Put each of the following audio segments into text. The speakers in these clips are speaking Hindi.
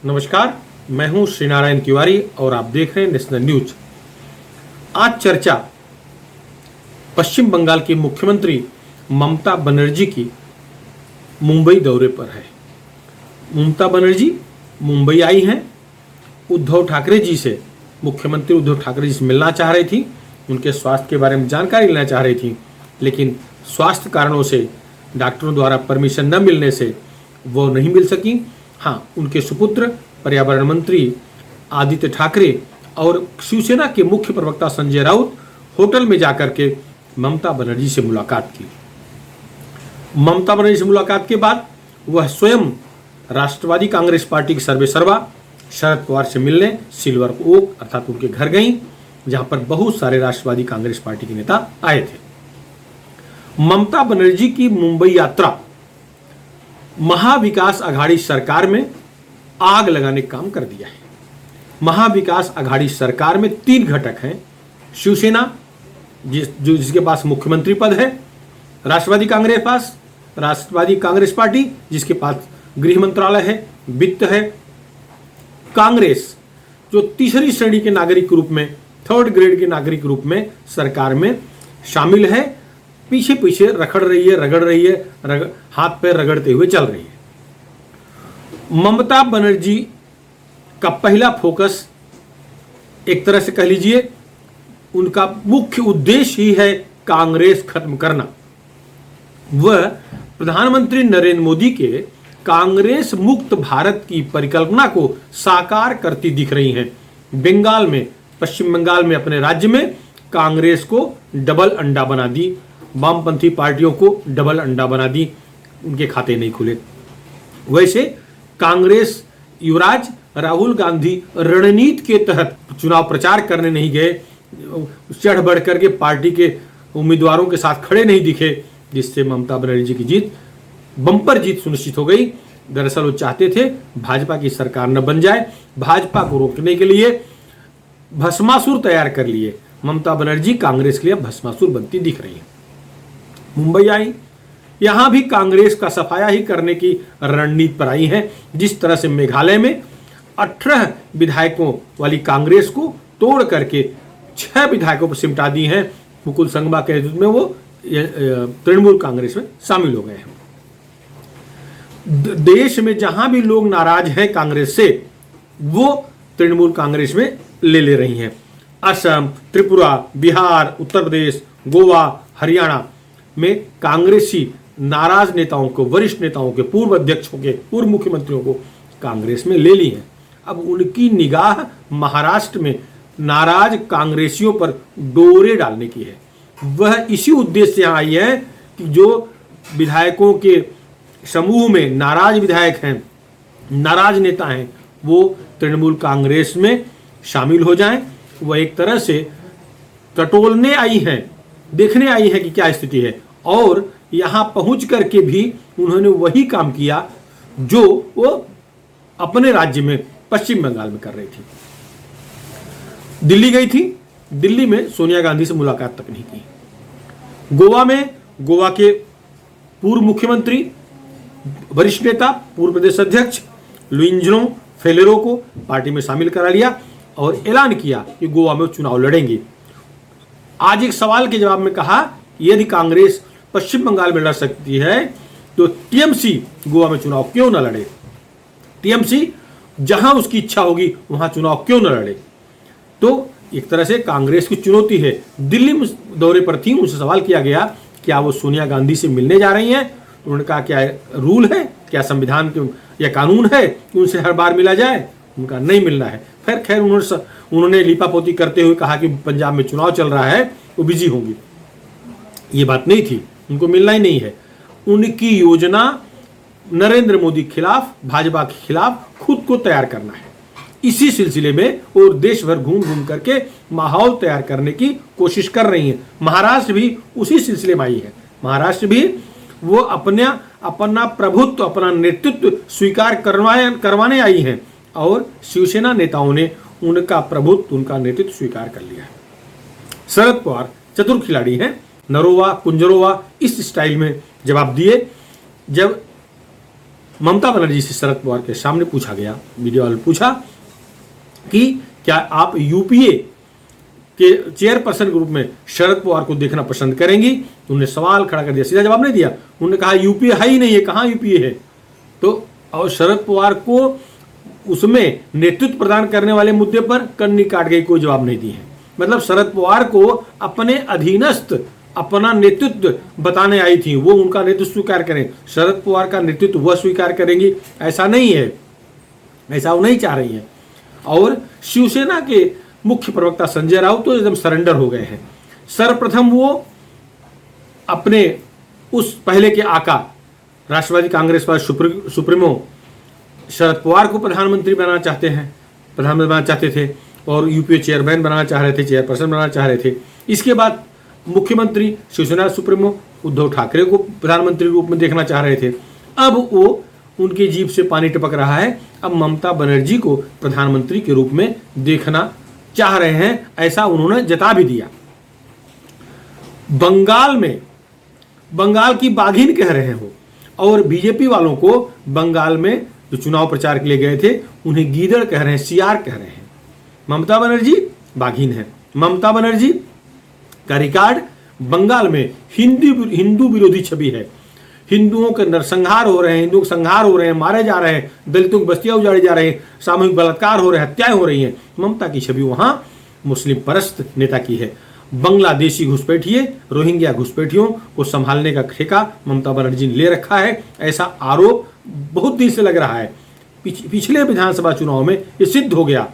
नमस्कार, मैं हूं श्रीनारायण तिवारी और आप देख रहे हैं नेशनल न्यूज। आज चर्चा पश्चिम बंगाल की मुख्यमंत्री ममता बनर्जी की मुंबई दौरे पर है। ममता बनर्जी मुंबई आई हैं, उद्धव ठाकरे जी से, मुख्यमंत्री उद्धव ठाकरे जी से मिलना चाह रही थी, उनके स्वास्थ्य के बारे में जानकारी लेना चाह रही थी, लेकिन स्वास्थ्य कारणों से डॉक्टरों द्वारा परमिशन न मिलने से वो नहीं मिल सकी। हाँ, उनके सुपुत्र पर्यावरण मंत्री आदित्य ठाकरे और शिवसेना के मुख्य प्रवक्ता संजय राउत होटल में जाकर के ममता बनर्जी से मुलाकात की। ममता बनर्जी से मुलाकात के बाद वह स्वयं राष्ट्रवादी कांग्रेस पार्टी के सर्वेसर्वा शरद पवार से मिलने सिल्वर ओक अर्थात उनके घर गई, जहां पर बहुत सारे राष्ट्रवादी कांग्रेस पार्टी के नेता आए थे। ममता बनर्जी की मुंबई यात्रा महाविकास आघाड़ी सरकार में आग लगाने का काम कर दिया है। महाविकास आघाड़ी सरकार में 3 घटक हैं। शिवसेना जिसके पास मुख्यमंत्री पद है, राष्ट्रवादी कांग्रेस पार्टी जिसके पास गृह मंत्रालय है, वित्त है, कांग्रेस जो तीसरी श्रेणी के नागरिक के रूप में, 3rd ग्रेड के नागरिक के रूप में सरकार में शामिल है, पीछे पीछे रगड़ रही है, हाथ पैर रगड़ते हुए चल रही है। ममता बनर्जी का पहला फोकस, एक तरह से कह लीजिए उनका मुख्य उद्देश्य ही है कांग्रेस खत्म करना। वह प्रधानमंत्री नरेंद्र मोदी के कांग्रेस मुक्त भारत की परिकल्पना को साकार करती दिख रही हैं। बंगाल में, पश्चिम बंगाल में, अपने राज्य में कांग्रेस को डबल अंडा बना दी, वामपंथी पार्टियों को डबल अंडा बना दी, उनके खाते नहीं खुले। वैसे कांग्रेस युवराज राहुल गांधी रणनीति के तहत चुनाव प्रचार करने नहीं गए, चढ़ बढ़ करके पार्टी के उम्मीदवारों के साथ खड़े नहीं दिखे, जिससे ममता बनर्जी की जीत, बम्पर जीत सुनिश्चित हो गई। दरअसल वो चाहते थे भाजपा की सरकार न बन जाए, भाजपा को रोकने के लिए भस्मासुर तैयार कर लिए। ममता बनर्जी कांग्रेस के लिए भस्मासुर बनती दिख रही है। मुंबई आई, यहां भी कांग्रेस का सफाया ही करने की रणनीति पर आई है। जिस तरह से मेघालय में 18 विधायकों वाली कांग्रेस को तोड़ करके 6 विधायकों पर सिमटा दी हैं, मुकुल संगमा के नेतृत्व में वो तृणमूल कांग्रेस में शामिल हो गए हैं। देश में जहां भी लोग नाराज हैं कांग्रेस से, वो तृणमूल कांग्रेस में ले रही हैं। असम, त्रिपुरा, बिहार, उत्तर प्रदेश, गोवा, हरियाणा में कांग्रेसी नाराज नेताओं को, वरिष्ठ नेताओं के, पूर्व अध्यक्षों के, पूर्व मुख्यमंत्रियों को कांग्रेस में ले ली है। अब उनकी निगाह महाराष्ट्र में नाराज कांग्रेसियों पर डोरे डालने की है। वह इसी उद्देश्य से यहां आई है कि जो विधायकों के समूह में नाराज विधायक हैं, नाराज नेता हैं, वो तृणमूल कांग्रेस में शामिल हो जाएं। वह एक तरह से टटोलने आई हैं, देखने आई है कि क्या स्थिति है, और यहां पहुंच करके भी उन्होंने वही काम किया जो वो अपने राज्य में पश्चिम बंगाल में कर रही थी। दिल्ली गई थी, दिल्ली में सोनिया गांधी से मुलाकात तक नहीं की। गोवा में गोवा के पूर्व मुख्यमंत्री, वरिष्ठ नेता, पूर्व प्रदेश अध्यक्ष लुइंजनो फेलेरो को पार्टी में शामिल करा लिया और ऐलान किया कि गोवा में चुनाव लड़ेंगे। आज एक सवाल के जवाब में कहा, यदि कांग्रेस पश्चिम बंगाल में लड़ सकती है तो टीएमसी गोवा में चुनाव क्यों न लड़े? टीएमसी जहां उसकी इच्छा होगी वहां चुनाव क्यों न लड़े? तो एक तरह से कांग्रेस की चुनौती है। दिल्ली में दौरे पर थी, उनसे सवाल किया गया क्या वो सोनिया गांधी से मिलने जा रही हैं। उन्होंने कहा क्या रूल है, क्या संविधान या कानून है कि उनसे हर बार मिला जाए? उनका नहीं मिलना है। खैर उन्होंने लीपापोती करते हुए कहा कि पंजाब में चुनाव चल रहा है, वो बिजी होंगी। ये बात नहीं थी, उनको मिलना ही नहीं है। उनकी योजना नरेंद्र मोदी के खिलाफ, भाजपा के खिलाफ खुद को तैयार करना है। इसी सिलसिले में और देश भर घूम घूम करके माहौल तैयार करने की कोशिश कर रही हैं। महाराष्ट्र भी उसी सिलसिले में आई है। महाराष्ट्र भी वो अपना प्रभुत्व, अपना नेतृत्व स्वीकार करवाने आई हैं और शिवसेना नेताओं ने उनका प्रभुत्व, उनका नेतृत्व स्वीकार कर लिया है। शरद पवार चतुर खिलाड़ी हैं, नरोवा कुंजरोवा इस स्टाइल में जवाब दिए। जब ममता बनर्जी से शरद पवार के सामने पूछा गया, मीडिया वाले पूछा कि क्या आप यूपीए के चेयरपर्सन के रूप में शरद पवार को देखना पसंद करेंगी? उन्होंने सवाल खड़ा कर दिया, सीधा जवाब नहीं दिया। उन्होंने कहा यूपीए है ही नहीं है, कहाँ यूपीए है? तो और शरद पवार को उसमें नेतृत्व प्रदान करने वाले मुद्दे पर कन्नी काट गई, कोई जवाब नहीं दी है। मतलब शरद पवार को अपने अधीनस्थ अपना नेतृत्व बताने आई थी, वो उनका नेतृत्व स्वीकार करें, शरद पवार का नेतृत्व वह स्वीकार करेंगी, ऐसा नहीं है, ऐसा वो नहीं चाह रही है। और शिवसेना के मुख्य प्रवक्ता संजय राउत तो एकदम सरेंडर हो गए हैं। सर्वप्रथम वो अपने उस पहले के आका राष्ट्रवादी कांग्रेस पार्टी सुप्रीमो शरद पवार को प्रधानमंत्री बनाना चाहते हैं, प्रधानमंत्री बनाना चाहते थे, और यूपीए चेयरमैन बनाना चाह रहे थे, चेयरपर्सन बनाना चाह रहे थे। इसके बाद मुख्यमंत्री शिवसेना सुप्रीमो उद्धव ठाकरे को प्रधानमंत्री रूप में देखना चाह रहे थे। अब वो उनकी जीभ से पानी टपक रहा है, अब ममता बनर्जी को प्रधानमंत्री के रूप में देखना चाह रहे हैं, ऐसा उन्होंने जता भी दिया। बंगाल में बंगाल की बाघिन कह रहे हो, और बीजेपी वालों को बंगाल में जो चुनाव प्रचार के लिए गए थे उन्हें गीदड़ कह रहे हैं, सियार कह रहे हैं। ममता बनर्जी बाघिन है। ममता बनर्जी का रिकॉर्ड बंगाल में हिंदू विरोधी छवि है। हिंदुओं के नरसंहार हो रहे हैं, हिंदुओं के संहार हो रहे हैं, मारे जा रहे हैं, दलितों की बस्तियां उजाड़ी जा रही हैं, सामूहिक बलात्कार हो रहे हैं, हत्याएं हो रही हैं। ममता की छवि वहां मुस्लिम परस्त नेता की है। बांग्लादेशी घुसपैठिए, रोहिंग्या घुसपैठियों को संभालने का ठेका ममता बनर्जी ने ले रखा है, ऐसा आरोप बहुत दिन से लग रहा है। पिछले विधानसभा चुनाव में ये सिद्ध हो गया।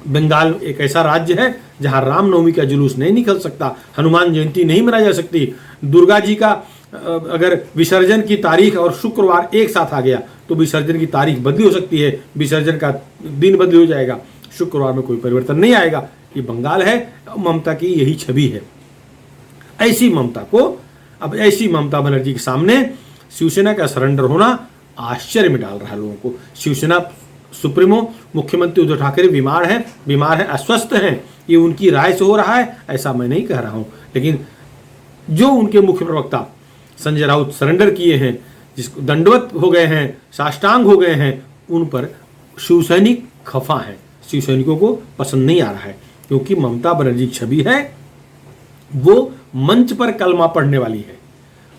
बंगाल एक ऐसा राज्य है जहां रामनवमी का जुलूस नहीं निकल सकता, हनुमान जयंती नहीं मनाई जा सकती, दुर्गा जी का अगर विसर्जन की तारीख और शुक्रवार एक साथ आ गया तो विसर्जन की तारीख बदली हो सकती है, विसर्जन का दिन बदली हो जाएगा, शुक्रवार में कोई परिवर्तन नहीं आएगा। ये बंगाल है, ममता की यही छवि है। ऐसी ममता को, अब ऐसी ममता बनर्जी के सामने शिवसेना का सरेंडर होना आश्चर्य में डाल रहा है लोगों को। शिवसेना सुप्रीमो मुख्यमंत्री उद्धव ठाकरे बीमार है, अस्वस्थ हैं, ये उनकी राय से हो रहा है, ऐसा मैं नहीं कह रहा हूं। लेकिन जो उनके मुख्य प्रवक्ता संजय राउत सरेंडर किए हैं, जिसको दंडवत हो गए हैं, साष्टांग हो गए हैं, उन पर शिवसैनिक खफा हैं, शिवसैनिकों को पसंद नहीं आ रहा है, क्योंकि ममता बनर्जी की छवि है वो मंच पर कलमा पढ़ने वाली है।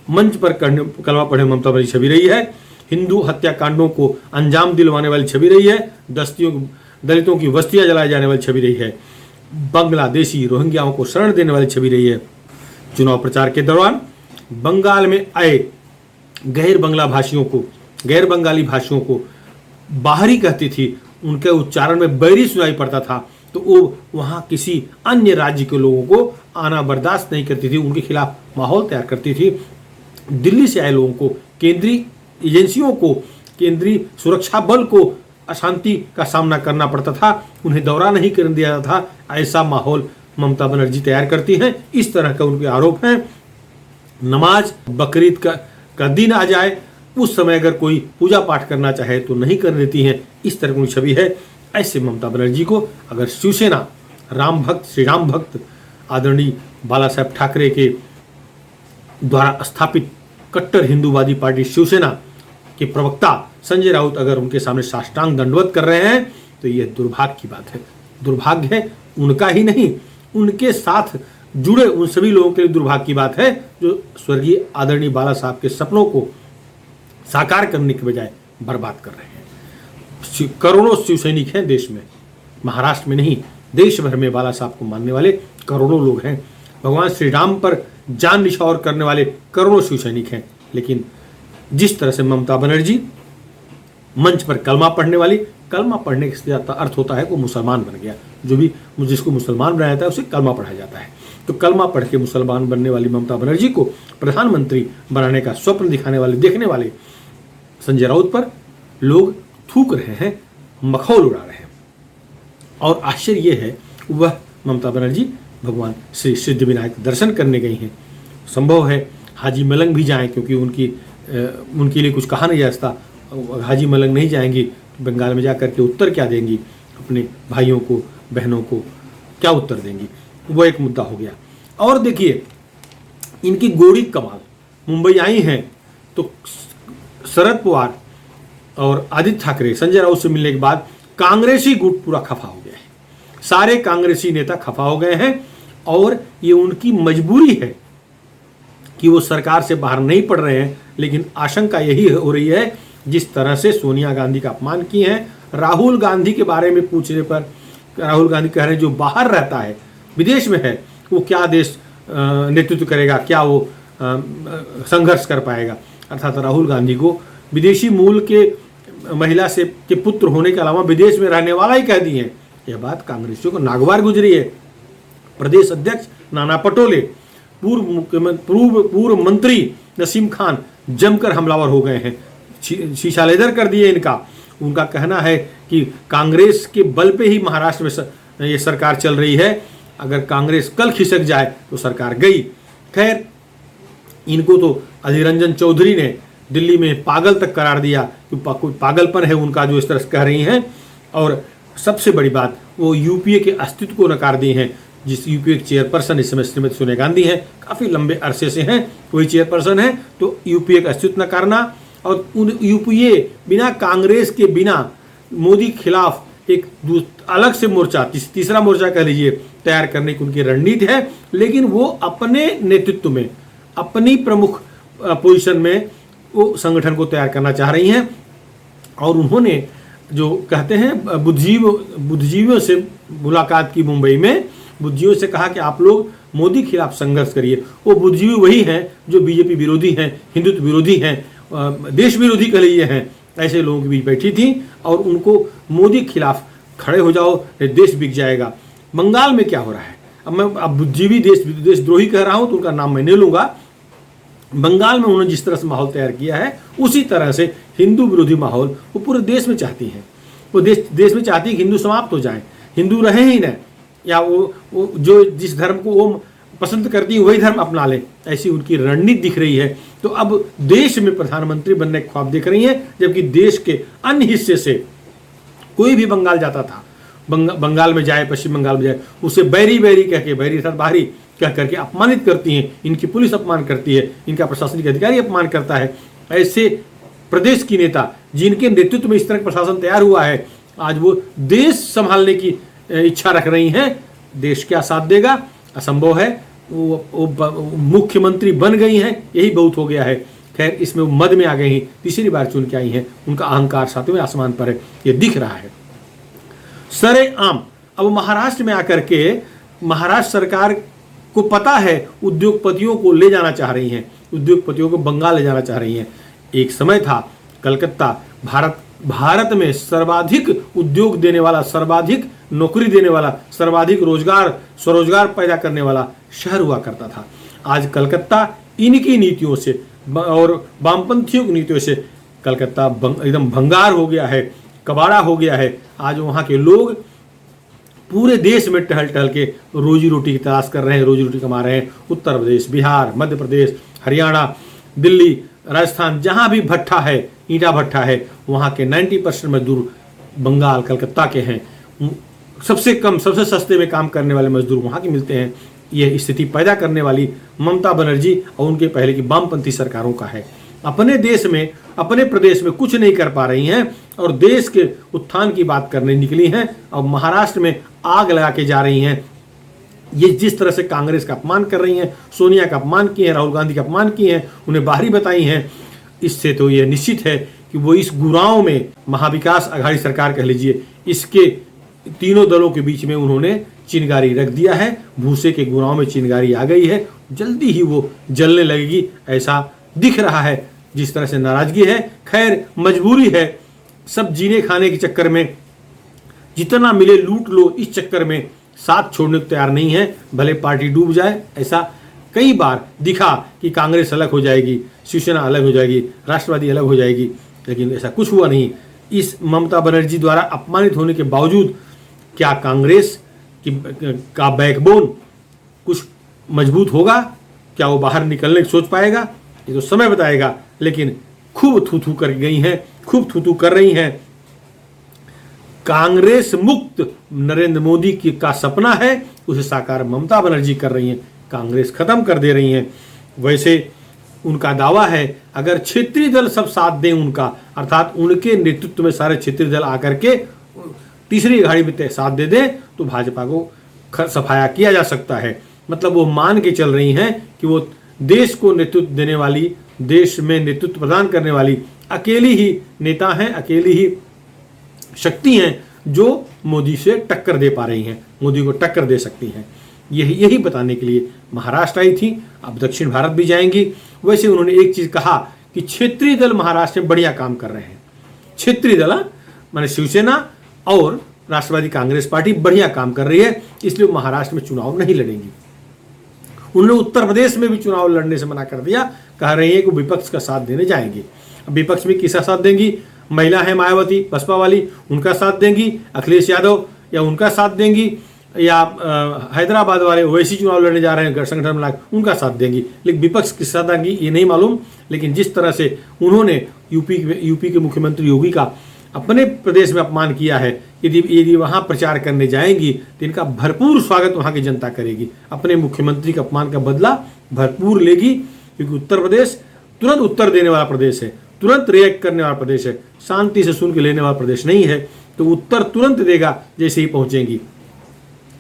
मंच पर कलमा पढ़े ममता बनर्जी छवि रही है, हिंदू हत्याकांडों को अंजाम दिलवाने वाली छवि रही है, दलितों की बस्तियां जलाए जाने वाली छवि रही है, बांग्लादेशी रोहिंग्याओं को शरण देने वाली छवि रही है। चुनाव प्रचार के दौरान बंगाल में आए गैर बंगाली भाषियों को बाहरी कहती थी, उनके उच्चारण में बैरी सुनाई पड़ता था, तो वो वहाँ किसी अन्य राज्य के लोगों को आना बर्दाश्त नहीं करती थी, उनके खिलाफ माहौल तैयार करती थी। दिल्ली से आए लोगों को, केंद्रीय एजेंसियों को, केंद्रीय सुरक्षा बल को अशांति का सामना करना पड़ता था, उन्हें दौरा नहीं करने दिया जाता था। ऐसा माहौल ममता बनर्जी तैयार करती हैं, इस तरह का उनके आरोप हैं। नमाज बकरीद का दिन आ जाए, उस समय अगर कोई पूजा पाठ करना चाहे तो नहीं कर देती हैं, इस तरह की छवि है। ऐसे ममता बनर्जी को अगर शिवसेना श्री राम भक्त आदरणीय बाला साहेब ठाकरे के द्वारा स्थापित कट्टर हिंदूवादी पार्टी शिवसेना के प्रवक्ता संजय राउत अगर उनके सामने साष्टांग दंडवत कर रहे हैं तो यह दुर्भाग्य की बात है। दुर्भाग्य है उनका ही नहीं, उनके साथ जुड़े उन सभी लोगों के लिए दुर्भाग्य की बात है जो स्वर्गीय आदरणीय बाला साहब के सपनों को साकार करने के बजाय बर्बाद कर रहे हैं। करोड़ों शिवसैनिक हैं देश में, महाराष्ट्र में नहीं देश भर में बाला साहब को मानने वाले करोड़ों लोग हैं। भगवान श्री राम पर जान निछावर करने वाले करोड़ों शिवसैनिक हैं। लेकिन जिस तरह से ममता बनर्जी मंच पर कलमा पढ़ने वाली, कलमा पढ़ने का अर्थ होता है वो मुसलमान बन गया, जो भी जिसको मुसलमान बनाया जाता है उसे कलमा पढ़ा जाता है। तो कलमा पढ़ के मुसलमान बनने वाली ममता बनर्जी को प्रधानमंत्री बनाने का स्वप्न दिखाने वाले, देखने वाले संजय राउत पर लोग थूक रहे हैं, मखौल उड़ा रहे हैं। और आश्चर्य ये है वह ममता बनर्जी भगवान श्री सिद्धिविनायक दर्शन करने गई हैं। संभव है हाजी मलंग भी जाएं, क्योंकि उनके लिए कुछ कहा नहीं जा सकता। हाजी मलंग नहीं जाएंगी बंगाल में जाकर के उत्तर क्या देंगी, अपने भाइयों को बहनों को क्या उत्तर देंगी, वो एक मुद्दा हो गया। और देखिए इनकी गोड़ी कमाल, मुंबई आई हैं तो शरद पवार और आदित्य ठाकरे संजय राउत से मिलने के बाद कांग्रेसी गुट पूरा खफा हो गया है। सारे कांग्रेसी नेता खफा हो गए हैं और ये उनकी मजबूरी है कि वो सरकार से बाहर नहीं पड़ रहे हैं। लेकिन आशंका यही हो रही है, जिस तरह से सोनिया गांधी का अपमान किए हैं, राहुल गांधी के बारे में पूछने पर राहुल गांधी कह रहे हैं जो बाहर रहता है, विदेश में है, वो क्या देश नेतृत्व करेगा, क्या वो संघर्ष कर पाएगा। अर्थात राहुल गांधी को विदेशी मूल के महिला से के पुत्र होने के अलावा विदेश में रहने वाला ही कह दिए हैं। यह बात कांग्रेसियों को नागवार गुजरी है। प्रदेश अध्यक्ष नाना पटोले, पूर्व मंत्री नसीम खान जमकर हमलावर हो गए हैं, शीशा लेदर कर दिए इनका। उनका कहना है कि कांग्रेस के बल पे ही महाराष्ट्र में ये सरकार चल रही है, अगर कांग्रेस कल खिसक जाए तो सरकार गई। खैर, इनको तो अधीर रंजन चौधरी ने दिल्ली में पागल तक करार दिया कि कोई पागलपन है उनका जो इस तरह से कह रही हैं। और सबसे बड़ी बात, वो यूपीए के अस्तित्व को नकार दिए हैं। जिस यूपीए के चेयरपर्सन इस समय श्रीमती सोनिया गांधी हैं, काफ़ी लंबे अरसे से हैं, वही चेयरपर्सन है, तो यूपीए का अस्तित्व नकारना और यूपीए बिना कांग्रेस के बिना मोदी के खिलाफ एक अलग से मोर्चा, तीसरा मोर्चा कह लीजिए, तैयार करने की उनकी रणनीति है। लेकिन वो अपने नेतृत्व में, अपनी प्रमुख पोजीशन में वो संगठन को तैयार करना चाह रही हैं। और उन्होंने जो कहते हैं बुद्धिजीवियों से मुलाकात की मुंबई में, बुद्धिजीवियों से कहा कि आप लोग मोदी के खिलाफ संघर्ष करिए। वो बुद्धिजीवी वही हैं जो बीजेपी विरोधी हैं, हिंदुत्व विरोधी हैं, देश विरोधी कह लीजिए हैं, ऐसे लोगों के बीच बैठी थी और उनको मोदी के खिलाफ खड़े हो जाओ, देश बिक जाएगा। बंगाल में क्या हो रहा है, अब बुद्धिजीवी देशद्रोही कह रहा हूँ तो उनका नाम मैं नहीं लूँगा। बंगाल में उन्होंने जिस तरह से माहौल तैयार किया है, उसी तरह से हिंदू विरोधी माहौल वो पूरे देश में चाहती हैं। वो देश में चाहती है कि हिंदू समाप्त हो जाए, हिंदू रहे ही न, या वो जो जिस धर्म को वो पसंद करती है वही धर्म अपना ले, ऐसी उनकी रणनीति दिख रही है। तो अब देश में प्रधानमंत्री बनने के ख्वाब देख रही हैं, जबकि देश के अन्य हिस्से से कोई भी बंगाल जाता था, बंगाल में जाए, पश्चिम बंगाल में जाए, उसे बैरी बैरी कह के, बैरी अर्थात बाहरी कह करके अपमानित करती हैं। इनकी पुलिस अपमान करती है, इनका प्रशासनिक अधिकारी अपमान करता है। ऐसे प्रदेश की नेता जिनके नेतृत्व में इस तरह का प्रशासन तैयार हुआ है, आज वो देश संभालने की इच्छा रख रही हैं। देश क्या साथ देगा, असंभव है। वो मुख्यमंत्री बन गई हैं, यही बहुत हो गया है। खैर, इसमें वो मद में आ गई हैं, तीसरी बार चुन के आई हैं, उनका अहंकार सातवें आसमान पर है, ये दिख रहा है सरेआम। अब महाराष्ट्र में आकर के महाराष्ट्र सरकार को पता है उद्योगपतियों को ले जाना चाह रही हैं, उद्योगपतियों को बंगाल ले जाना चाह रही हैं। एक समय था कलकत्ता भारत में सर्वाधिक उद्योग देने वाला, सर्वाधिक नौकरी देने वाला, सर्वाधिक स्वरोजगार पैदा करने वाला शहर हुआ करता था। आज कलकत्ता इनकी नीतियों से और वामपंथियों की नीतियों से कलकत्ता एकदम भंगार हो गया है, कबाड़ा हो गया है। आज वहाँ के लोग पूरे देश में टहल टहल के रोजी रोटी की तलाश कर रहे हैं, रोजी रोटी कमा रहे हैं। उत्तर प्रदेश, बिहार, मध्य प्रदेश, हरियाणा, दिल्ली, राजस्थान, जहाँ भी भट्ठा है, ईंटा भट्ठा है, वहाँ के 90% मजदूर बंगाल, कलकत्ता के हैं। सबसे कम, सबसे सस्ते में काम करने वाले मजदूर वहाँ के मिलते हैं। यह स्थिति पैदा करने वाली ममता बनर्जी और उनके पहले की वामपंथी सरकारों का है। अपने देश में, अपने प्रदेश में कुछ नहीं कर पा रही हैं और देश के उत्थान की बात करने निकली हैं और महाराष्ट्र में आग लगा के जा रही हैं। ये जिस तरह से कांग्रेस का अपमान कर रही हैं, सोनिया का अपमान किए हैं, राहुल गांधी का अपमान किए हैं, उन्हें बाहरी बताई हैं, इससे तो ये निश्चित है कि वो इस गुराओं में, महाविकास आघाड़ी सरकार कह लीजिए, इसके तीनों दलों के बीच में उन्होंने चिंगारी रख दिया है। भूसे के गुराओं में चिंगारी आ गई है, जल्दी ही वो जलने लगेगी, ऐसा दिख रहा है। जिस तरह से नाराजगी है, खैर मजबूरी है। सब जीने खाने के चक्कर में जितना मिले लूट लो, इस चक्कर में साथ छोड़ने को तैयार नहीं है, भले पार्टी डूब जाए। ऐसा कई बार दिखा कि कांग्रेस अलग हो जाएगी, शिवसेना अलग हो जाएगी, राष्ट्रवादी अलग हो जाएगी, लेकिन ऐसा कुछ हुआ नहीं। इस ममता बनर्जी द्वारा अपमानित होने के बावजूद क्या कांग्रेस का बैकबोन कुछ मजबूत होगा? क्या वो बाहर निकलने की सोच पाएगा? ये तो समय बताएगा। लेकिन खूब थू कर गई हैं, खूब थू कर रही हैं। कांग्रेस मुक्त नरेंद्र मोदी का सपना है, उसे साकार ममता बनर्जी कर रही हैं, कांग्रेस खत्म कर दे रही हैं। वैसे उनका दावा है अगर क्षेत्रीय दल सब साथ दें उनका, अर्थात उनके नेतृत्व में सारे क्षेत्रीय दल आकर के तीसरी घड़ी में साथ दे दें तो भाजपा को सफाया किया जा सकता है। मतलब वो मान के चल रही हैं कि वो देश को नेतृत्व देने वाली, देश में नेतृत्व प्रदान करने वाली अकेली ही नेता हैं, अकेली ही शक्ति हैं जो मोदी से टक्कर दे पा रही हैं, मोदी को टक्कर दे सकती हैं। यही बताने के लिए महाराष्ट्र आई थी, अब दक्षिण भारत भी जाएंगी। वैसे उन्होंने एक चीज कहा कि क्षेत्रीय दल महाराष्ट्र में बढ़िया काम कर रहे हैं। क्षेत्रीय दल माने शिवसेना और राष्ट्रवादी कांग्रेस पार्टी बढ़िया काम कर रही है, इसलिए महाराष्ट्र में चुनाव नहीं लड़ेंगी। उन्होंने उत्तर प्रदेश में भी चुनाव लड़ने से मना कर दिया, कह रही है कि विपक्ष का साथ देने जाएंगे। अब विपक्ष में किसका साथ देंगी? महिला है मायावती बसपा वाली, उनका साथ देंगी, अखिलेश यादव या उनका साथ देंगी, या हैदराबाद वाले ओवैसी चुनाव लड़ने जा रहे हैं संगठन में उनका साथ देंगी। लेकिन विपक्ष किस साथ देंगी ये नहीं मालूम। लेकिन जिस तरह से उन्होंने यूपी के मुख्यमंत्री योगी का अपने प्रदेश में अपमान किया है, यदि वहां प्रचार करने जाएंगी तो इनका भरपूर स्वागत वहां की जनता करेगी। अपने मुख्यमंत्री के अपमान का बदला भरपूर लेगी, क्योंकि उत्तर प्रदेश तुरंत उत्तर देने वाला प्रदेश है, तुरंत रिएक्ट करने वाला प्रदेश है, शांति से सुन के लेने वाला प्रदेश नहीं है। तो उत्तर तुरंत देगा जैसे ही पहुंचेंगी।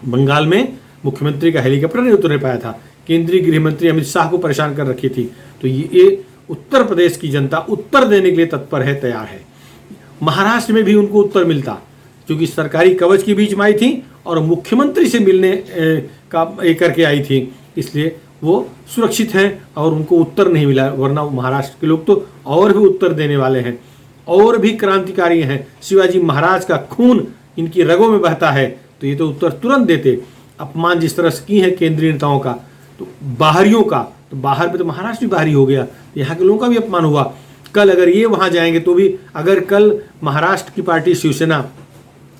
बंगाल में मुख्यमंत्री का हेलीकॉप्टर नहीं उतरने पाया था, केंद्रीय गृह मंत्री अमित शाह को परेशान कर रखी थी। तो ये उत्तर प्रदेश की जनता उत्तर देने के लिए तत्पर है, तैयार है। महाराष्ट्र में भी उनको उत्तर मिलता, क्योंकि सरकारी कवच के बीच में आई थी और मुख्यमंत्री से मिलने का करके आई थी, इसलिए वो सुरक्षित हैं और उनको उत्तर नहीं मिला। वरना महाराष्ट्र के लोग तो और भी उत्तर देने वाले हैं, और भी क्रांतिकारी हैं। शिवाजी महाराज का खून इनकी रगों में बहता है, तो ये तो उत्तर तुरंत देते। अपमान जिस तरह से की है केंद्रीय नेताओं का, तो बाहरियों का, तो बाहर पे तो महाराष्ट्र भी बाहरी हो गया, यहाँ के लोगों का भी अपमान हुआ। कल अगर ये वहां जाएंगे तो भी, अगर कल महाराष्ट्र की पार्टी शिवसेना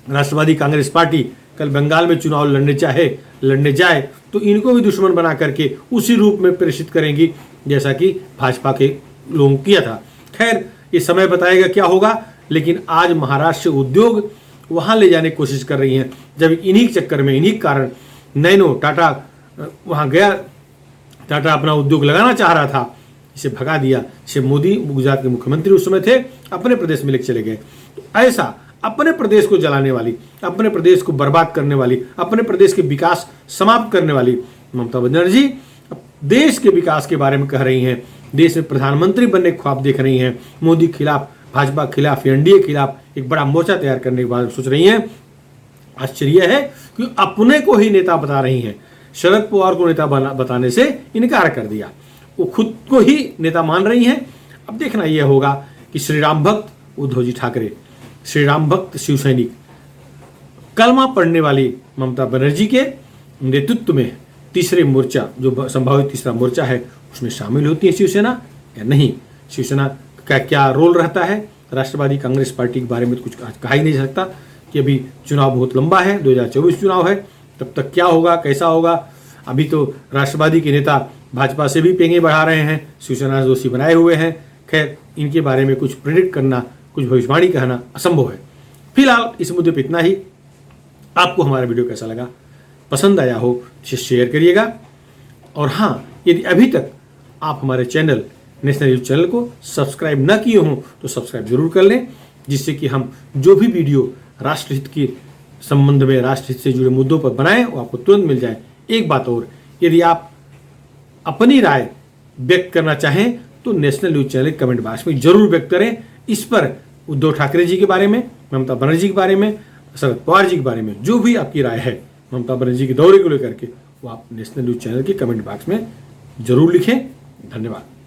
राष्ट्रवादी कांग्रेस पार्टी कल बंगाल में चुनाव लड़ने जाए तो इनको भी दुश्मन बना करके उसी रूप में प्रेषित करेंगी जैसा कि भाजपा के लोगों किया था। खैर ये समय बताएगा क्या होगा, लेकिन आज महाराष्ट्र उद्योग वहां ले जाने की कोशिश कर रही हैं। जब इन्हीं चक्कर में, इन्हीं कारण नैनो टाटा वहां गया, टाटा अपना उद्योग लगाना चाह रहा था, इसे भगा दिया। इसे मोदी गुजरात के मुख्यमंत्री उस समय थे, अपने प्रदेश में लेकर चले गए। तो ऐसा अपने प्रदेश को जलाने वाली, अपने प्रदेश को बर्बाद करने वाली, अपने प्रदेश के विकास समाप्त करने वाली ममता बनर्जी देश के विकास के बारे में कह रही हैं, देश में प्रधानमंत्री बनने के ख्वाब देख रही हैं, मोदी खिलाफ, भाजपा खिलाफ, एनडीए खिलाफ एक बड़ा मोर्चा तैयार करने के बारे में सोच रही हैं। आश्चर्य है कि अपने को ही नेता बता रही हैं। शरद पवार को नेता बताने से इनकार कर दिया, वो खुद को ही नेता मान रही हैं। अब देखना यह होगा कि श्री राम भक्त उद्धव जी ठाकरे, श्री राम भक्त शिव सैनिक, कलमा पढ़ने वाली ममता बनर्जी के नेतृत्व में तीसरे मोर्चा, जो संभावित तीसरा मोर्चा है, उसमें शामिल होती है शिवसेना या नहीं। शिवसेना का क्या रोल रहता है, राष्ट्रवादी कांग्रेस पार्टी के बारे में तो कुछ कहा ही नहीं जा सकता कि अभी चुनाव बहुत लंबा है, 2024 चुनाव है, तब तक क्या होगा, कैसा होगा। अभी तो राष्ट्रवादी के नेता भाजपा से भी पेंगे बढ़ा रहे हैं, शिवसेना दोषी बनाए हुए हैं। खैर इनके बारे में कुछ प्रेडिक्ट करना, कुछ भविष्यवाणी कहना असंभव है। फिलहाल इस मुद्दे पर इतना ही। आपको हमारा वीडियो कैसा लगा, पसंद आया हो इसे शेयर करिएगा। और हाँ, यदि अभी तक आप हमारे चैनल नेशनल न्यूज चैनल को सब्सक्राइब न किए हों तो सब्सक्राइब जरूर कर लें, जिससे कि हम जो भी वीडियो राष्ट्रहित के संबंध में, राष्ट्रहित से जुड़े मुद्दों पर बनाएं वो आपको तुरंत मिल जाए। एक बात और, यदि आप अपनी राय व्यक्त करना चाहें तो national news channel comment box में जरूर व्यक्त करें। इस पर उद्धव ठाकरे जी के बारे में, ममता बनर्जी के बारे में, शरद पवार जी के बारे में जो भी आपकी राय है ममता बनर्जी के दौरे को लेकर के, वो आप नेशनल न्यूज चैनल के कमेंट बॉक्स में जरूर लिखें। धन्यवाद।